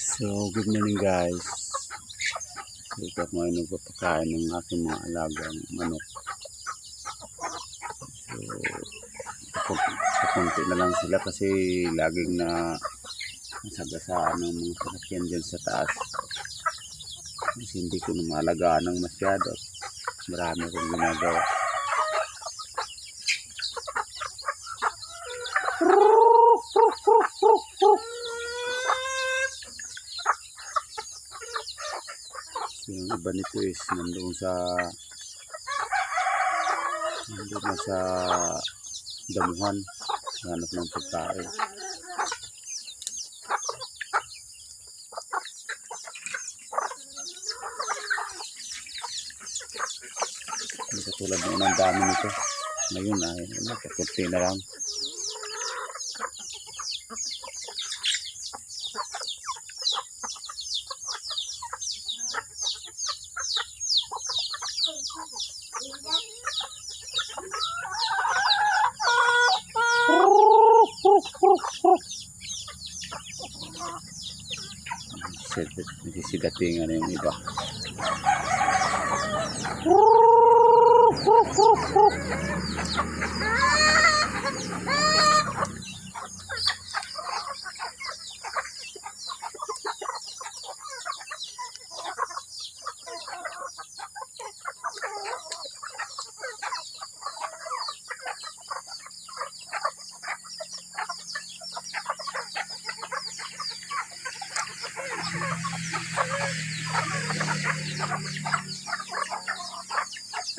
So, good morning guys. So, ito ako ngayon nagpapakain ng aking mga alagang manok. So, kapunti na lang sila kasi laging na nasagasaan ng mga sasakyan dyan sa taas. Kasi hindi ko na maalagaan ng masyado. Marami akong ginagawa. Yung iba nito is nandun na sa damuhan, hanap ng pagkain. Hindi katulad ng unang dami nito. Ngayon ay kakunti na lang. Nagsisigatingan na yung iba.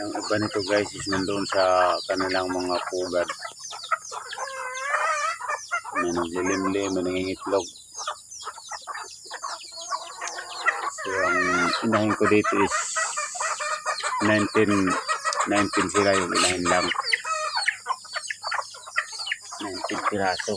Ang iba nito guys is nandun sa kanilang mga pugad. May naglilimlim, may nangingitlog. So ang inahin ko dito is 19 sila, yung inahin lang 19 piraso.